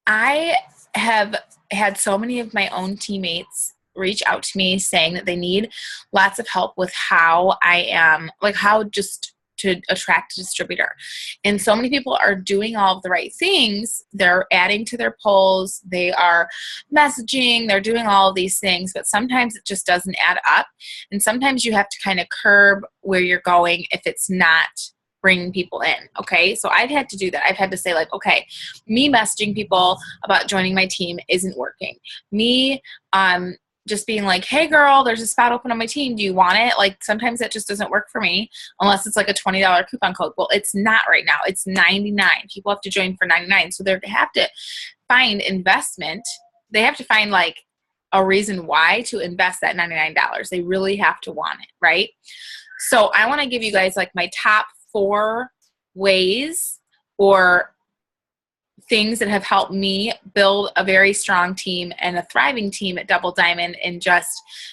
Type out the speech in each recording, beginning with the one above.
I have had so many of my own teammates reach out to me saying that they need lots of help with how I am, like how just to attract a distributor. And so many people are doing all of the right things. They're adding to their polls, they are messaging, they're doing all of these things, but sometimes it just doesn't add up. And sometimes you have to kind of curb where you're going if it's not bringing people in. Okay. So I've had to do that. I've had to say like, okay, me messaging people about joining my team isn't working. Me, just being like, hey girl, there's a spot open on my team. Do you want it? Like sometimes that just doesn't work for me unless it's like a $20 coupon code. Well, it's not right now. It's 99. People have to join for 99. So they have to find investment. They have to find like a reason why to invest that $99. They really have to want it. Right. So I want to give you guys like my top 4 ways or things that have helped me build a very strong team and a thriving team at Double Diamond in just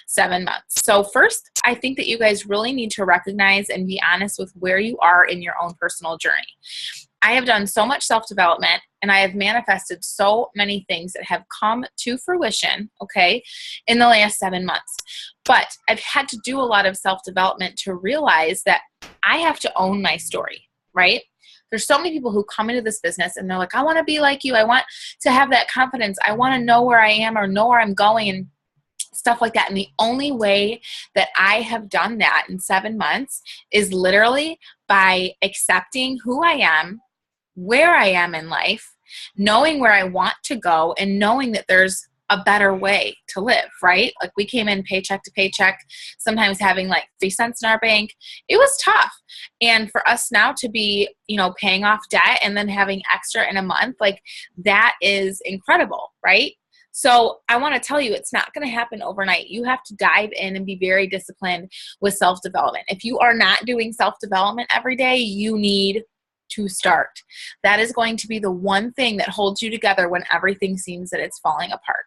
7 months. So first, I think that you guys really need to recognize and be honest with where you are in your own personal journey. I have done so much self-development and I have manifested so many things that have come to fruition, okay, in the last 7 months. But I've had to do a lot of self-development to realize that I have to own my story, right? There's so many people who come into this business and they're like, I want to be like you. I want to have that confidence. I want to know where I am or know where I'm going and stuff like that. And the only way that I have done that in 7 months is literally by accepting who I am, where I am in life, knowing where I want to go, and knowing that there's a better way to live, right? Like we came in paycheck to paycheck, sometimes having like 3 cents in our bank. It was tough. And for us now to be, paying off debt and then having extra in a month, like that is incredible, right? So I want to tell you, it's not going to happen overnight. You have to dive in and be very disciplined with self-development. If you are not doing self-development every day, you need to start. That is going to be the one thing that holds you together when everything seems that it's falling apart.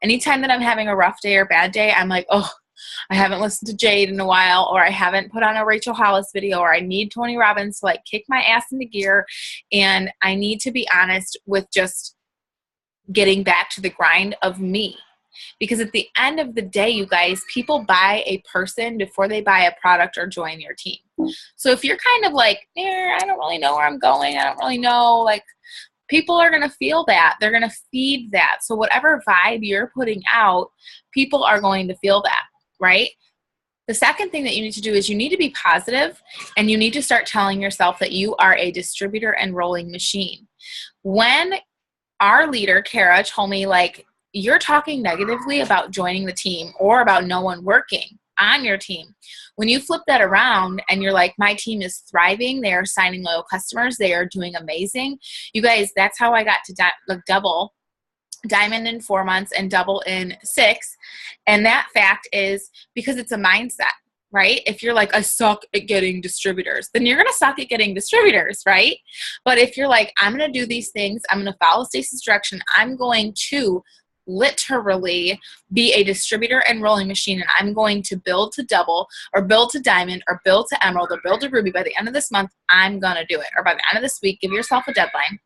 Anytime that I'm having a rough day or bad day, I'm like, oh, I haven't listened to Jade in a while, or I haven't put on a Rachel Hollis video, or I need Tony Robbins to like kick my ass into gear. And I need to be honest with just getting back to the grind of me. Because at the end of the day, you guys, people buy a person before they buy a product or join your team. So if you're kind of like, I don't really know where I'm going, I don't really know, like people are going to feel that. They're going to feed that. So whatever vibe you're putting out, people are going to feel that, right? The second thing that you need to do is you need to be positive and you need to start telling yourself that you are a distributor enrolling machine. When our leader, Kara, told me like, you're talking negatively about joining the team or about no one working on your team. When you flip that around and you're like, my team is thriving, they are signing loyal customers, they are doing amazing. You guys, that's how I got to double diamond in 4 months and double in 6. And that fact is because it's a mindset, right? If you're like, I suck at getting distributors, then you're going to suck at getting distributors, right? But if you're like, I'm going to do these things, I'm going to follow Stacey's direction, I'm going to literally be a distributor enrolling machine, and I'm going to build to double or build to diamond or build to emerald or build to ruby by the end of this month, I'm going to do it. Or by the end of this week, give yourself a deadline,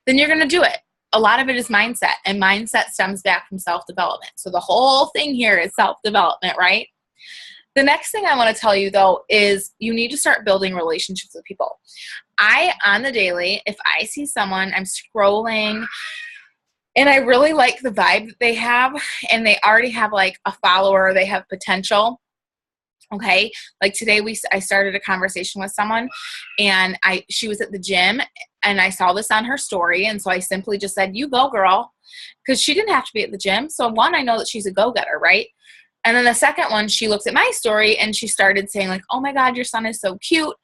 then you're going to do it. A lot of it is mindset, and mindset stems back from self-development. So the whole thing here is self-development, right? The next thing I want to tell you, though, is you need to start building relationships with people. On the daily, if I see someone, I'm scrolling, and I really like the vibe that they have, and they already have like a follower, they have potential. Okay. Like today I started a conversation with someone, and she was at the gym, and I saw this on her story. And so I simply just said, you go, girl. Cause she didn't have to be at the gym. So one, I know that she's a go-getter, right? And then the second one, she looks at my story and she started saying like, oh my God, your son is so cute.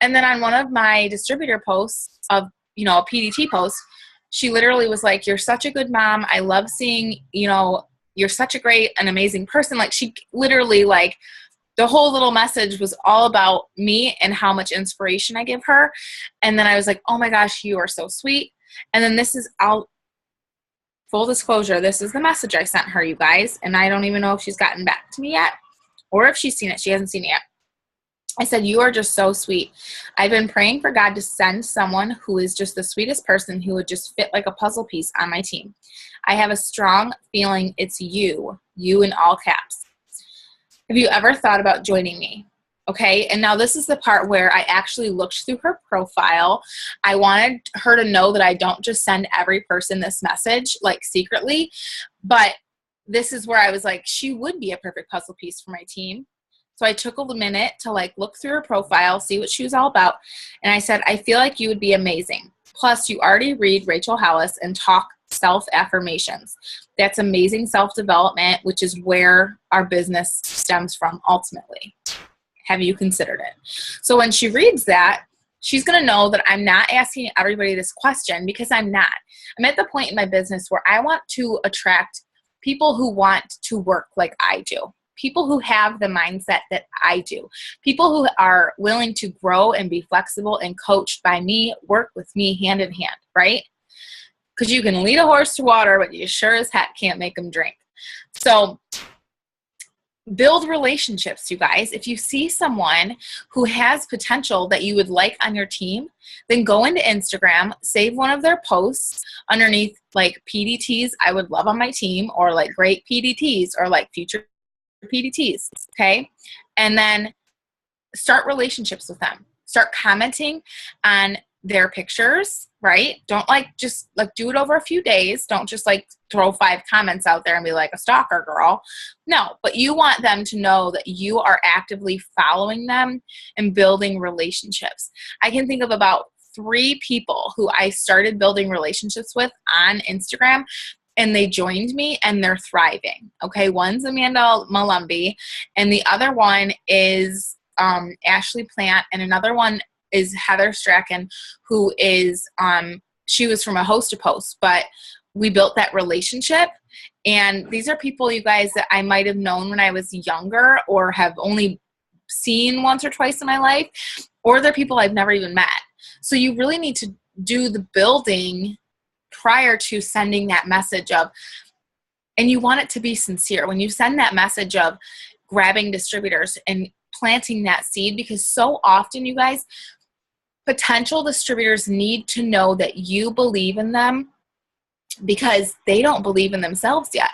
And then on one of my distributor posts of, a PDT post, she literally was like, you're such a good mom. I love seeing, you're such a great and amazing person. Like she literally like the whole little message was all about me and how much inspiration I give her. And then I was like, oh my gosh, you are so sweet. And then full disclosure, this is the message I sent her, you guys. And I don't even know if she's gotten back to me yet or if she's seen it. She hasn't seen it yet. I said, you are just so sweet. I've been praying for God to send someone who is just the sweetest person who would just fit like a puzzle piece on my team. I have a strong feeling it's you in all caps. Have you ever thought about joining me? Okay, and now this is the part where I actually looked through her profile. I wanted her to know that I don't just send every person this message like secretly, but this is where I was like, she would be a perfect puzzle piece for my team. So I took a minute to like look through her profile, see what she was all about, and I said, I feel like you would be amazing. Plus, you already read Rachel Hollis and talk self-affirmations. That's amazing self-development, which is where our business stems from ultimately. Have you considered it? So when she reads that, she's going to know that I'm not asking everybody this question, because I'm not. I'm at the point in my business where I want to attract people who want to work like I do. People who have the mindset that I do. People who are willing to grow and be flexible and coached by me, work with me hand in hand, right? Because you can lead a horse to water, but you sure as heck can't make them drink. So build relationships, you guys. If you see someone who has potential that you would like on your team, then go into Instagram, save one of their posts underneath like PDTs I would love on my team, or like great PDTs, or like future PDTs, okay? And then start relationships with them. Start commenting on their pictures, right? Don't like just like do it over a few days. Don't just like throw 5 comments out there and be like a stalker girl. No, but you want them to know that you are actively following them and building relationships. I can think of about 3 people who I started building relationships with on Instagram, and they joined me and they're thriving. Okay, one's Amanda Malumbi, and the other one is Ashley Plant, and another one is Heather Strachan, who is she was from a Host to Post, but we built that relationship. And these are people, you guys, that I might have known when I was younger, or have only seen once or twice in my life, or they're people I've never even met. So you really need to do the building prior to sending that message of, and you want it to be sincere when you send that message of grabbing distributors and planting that seed, because so often, you guys, potential distributors need to know that you believe in them, because they don't believe in themselves yet.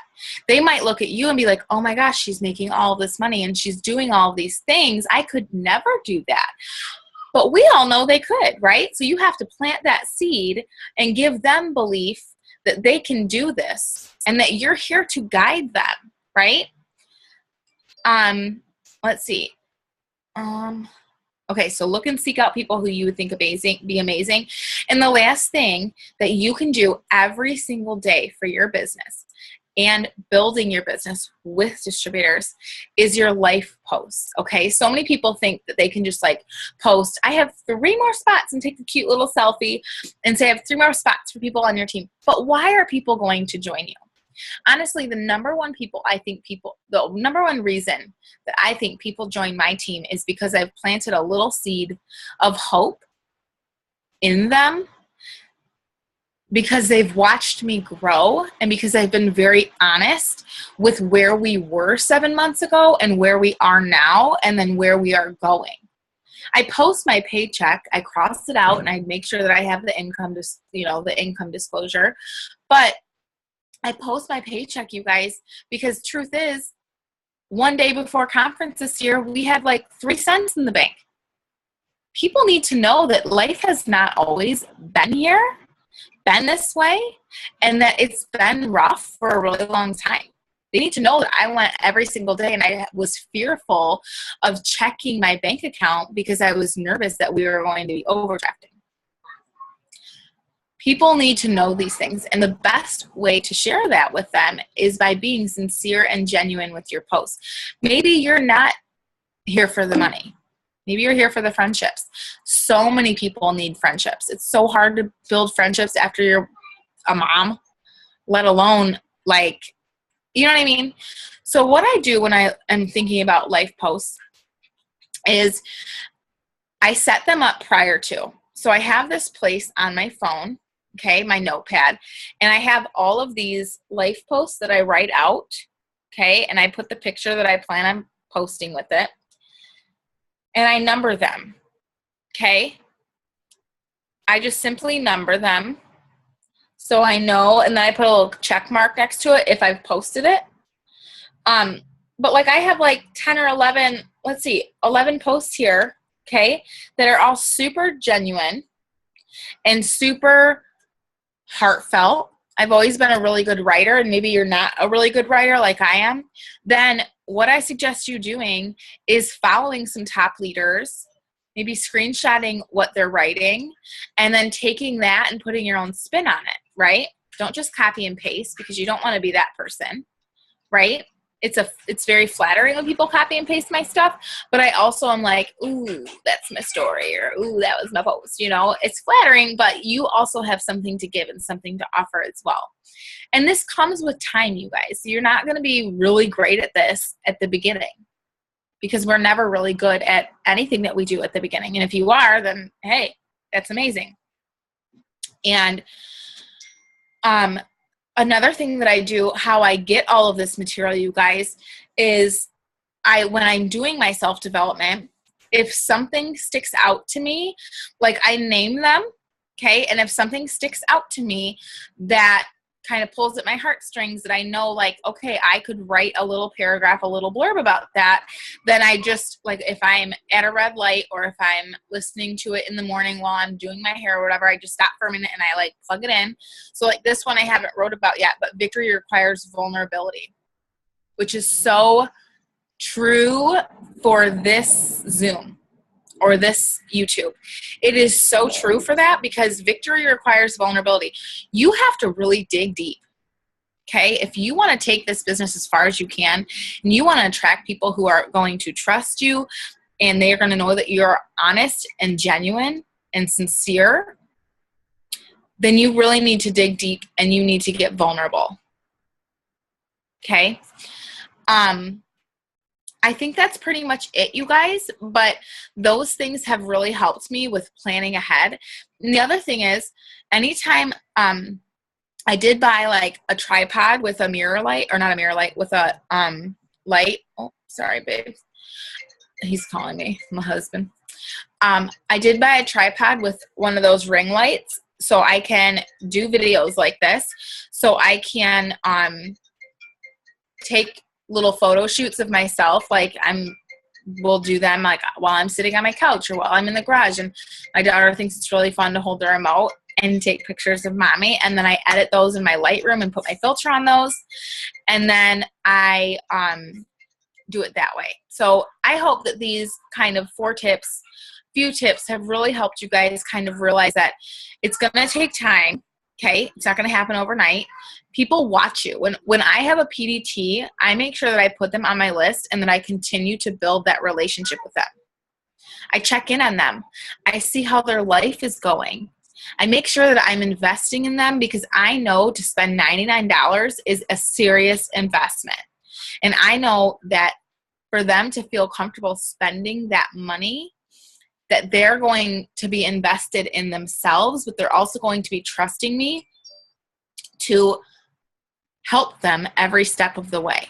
They might look at you and be like, oh my gosh, she's making all this money and she's doing all these things. I could never do that. But we all know they could, right? So you have to plant that seed and give them belief that they can do this and that you're here to guide them, right? Let's see. Okay, so look and seek out people who you would think be amazing. And the last thing that you can do every single day for your business and building your business with distributors is your life posts. Okay, so many people think that they can just like post, I have 3 more spots, and take a cute little selfie and say I have 3 more spots for people on your team. But why are people going to join you? Honestly, the number one reason that I think people join my team is because I've planted a little seed of hope in them, because they've watched me grow, and because I've been very honest with where we were 7 months ago and where we are now, and then where we are going. I post my paycheck, I cross it out, and I make sure that I have the income, the income disclosure. But I post my paycheck, you guys, because truth is, one day before conference this year, we had like 3 cents in the bank. People need to know that life has not always been this way, and that it's been rough for a really long time. They need to know that I went every single day, and I was fearful of checking my bank account because I was nervous that we were going to be overdrafting. People need to know these things, and the best way to share that with them is by being sincere and genuine with your posts. Maybe you're not here for the money. Maybe you're here for the friendships. So many people need friendships. It's so hard to build friendships after you're a mom, let alone like, you know what I mean? So what I do when I am thinking about life posts is I set them up prior to. So I have this place on my phone, okay, my notepad, and I have all of these life posts that I write out, okay, and I put the picture that I plan on posting with it. and I number them. Okay? I just simply number them. So I know, and then I put a little check mark next to it if I've posted it. But like I have like 10 or 11, 11 posts here, okay, that are all super genuine and super heartfelt. I've always been a really good writer, and maybe you're not a really good writer like I am. Then what I suggest you doing is following some top leaders, maybe screenshotting what they're writing, and then taking that and putting your own spin on it, right? Don't just copy and paste, because you don't want to be that person, right? It's very flattering when people copy and paste my stuff, but I also am like, ooh, that's my story, or ooh, that was my post. You know, it's flattering, but you also have something to give and something to offer as well. And this comes with time, you guys. You're not going to be really great at this at the beginning, because we're never really good at anything that we do at the beginning. And if you are, then hey, that's amazing. And another thing that I do, how I get all of this material, you guys, is when I'm doing my self-development, if something sticks out to me, like I name them, okay? And if something sticks out to me that kind of pulls at my heartstrings, that I know, like, okay, I could write a little paragraph, a little blurb about that, then I just, like, if I'm at a red light or if I'm listening to it in the morning while I'm doing my hair or whatever, I just stop for a minute and I like plug it in. So like this one I haven't wrote about yet, but victory requires vulnerability, which is so true for this Zoom or this YouTube. It is so true for that, because victory requires vulnerability. You have to really dig deep, okay? If you want to take this business as far as you can, and you want to attract people who are going to trust you, and they're going to know that you're honest and genuine and sincere, then you really need to dig deep and you need to get vulnerable, okay? I think that's pretty much it, you guys, but those things have really helped me with planning ahead. And the other thing is, anytime I did buy like a tripod with a mirror light, or not a mirror light, with a light. Oh, sorry, babe. He's calling me, my husband. I did buy a tripod with one of those ring lights so I can do videos like this. So I can take little photo shoots of myself, like we'll do them like while I'm sitting on my couch or while I'm in the garage, and my daughter thinks it's really fun to hold the remote and take pictures of mommy, and then I edit those in my Lightroom and put my filter on those, and then I do it that way. So I hope that these kind of few tips have really helped you guys kind of realize that it's going to take time. Okay, it's not going to happen overnight. People watch you. When I have a PDT, I make sure that I put them on my list and that I continue to build that relationship with them. I check in on them. I see how their life is going. I make sure that I'm investing in them, because I know to spend $99 is a serious investment. And I know that for them to feel comfortable spending that money, that they're going to be invested in themselves, but they're also going to be trusting me to help them every step of the way.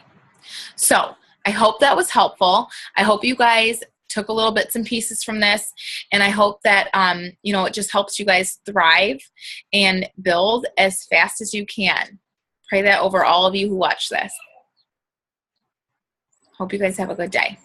So I hope that was helpful. I hope you guys took a little bits and pieces from this, and I hope that it just helps you guys thrive and build as fast as you can. Pray that over all of you who watch this. Hope you guys have a good day.